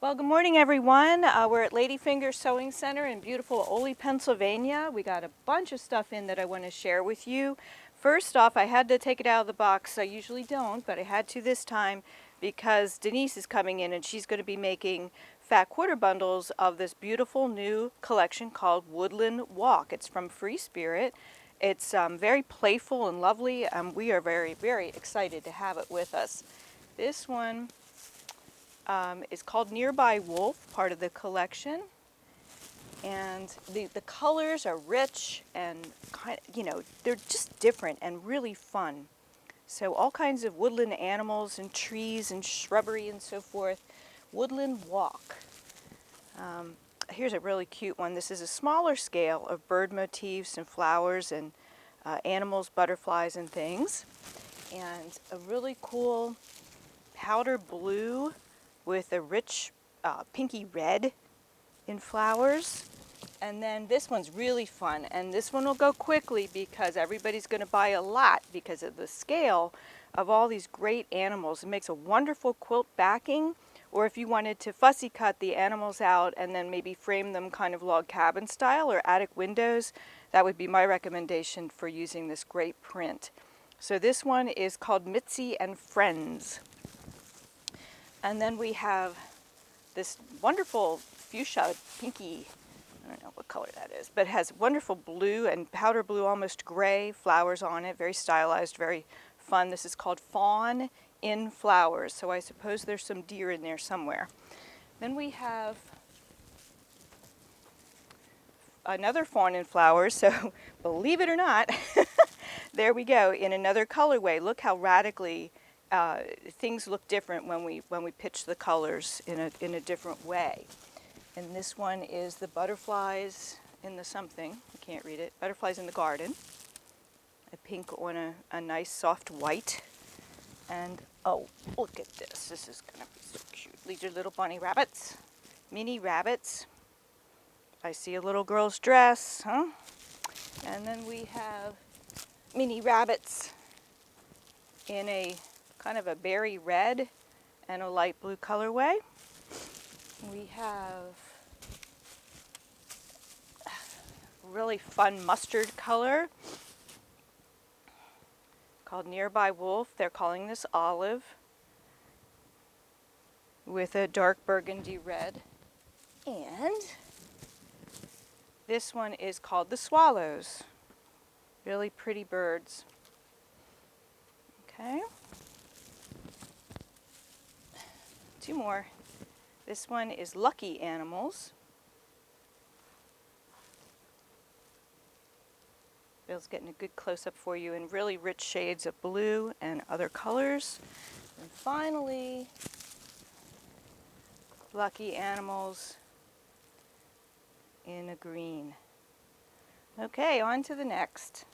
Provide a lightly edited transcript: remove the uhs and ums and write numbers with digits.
Well, good morning, everyone. We're at Ladyfingers Sewing Center in beautiful Ole, Pennsylvania. We got a bunch of stuff in that I want to share with you. First off, I had to take it out of the box. I usually don't, but I had to this time because Denise is coming in and she's going to be making fat quarter bundles of this beautiful new collection called Woodland Walk. It's from Free Spirit. It's very playful and lovely. We are very, very excited to have it with us. This one is called Nearby Wolf, part of the collection. And the colors are rich and they're just different and really fun. So all kinds of woodland animals and trees and shrubbery and so forth. Woodland Walk. Here's a really cute one. This is a smaller scale of bird motifs and flowers and animals, butterflies and things. And a really cool powder blue with a rich pinky red in flowers. And then this one's really fun, and this one will go quickly because everybody's going to buy a lot because of the scale of all these great animals. It makes a wonderful quilt backing, or if you wanted to fussy cut the animals out and then maybe frame them kind of log cabin style or attic windows, that would be my recommendation for using this great print. So this one is called Mitzi and Friends. And then we have this wonderful fuchsia pinky, I don't know what color that is, but it has wonderful blue and powder blue, almost gray flowers on it, very stylized, very fun. This is called Fawn in Flowers, so I suppose there's some deer in there somewhere. Then we have another Fawn in Flowers, so believe it or not, there we go, in another colorway. Look how radically things look different when we pitch the colors in a different way. And this one is the butterflies in the something. I can't read it. Butterflies in the garden. A pink on a nice soft white. And oh, look at this. This is going to be so cute. These are little bunny rabbits. Mini rabbits. I see a little girl's dress, huh? And then we have mini rabbits in a kind of a berry red and a light blue colorway. We have really fun mustard color called Nearby Wolf. They're calling this olive with a dark burgundy red. And this one is called the Swallows. Really pretty birds. Okay. Two more. This one is Lucky Animals. Bill's getting a good close-up for you in really rich shades of blue and other colors. And finally, Lucky Animals in a green. Okay, on to the next.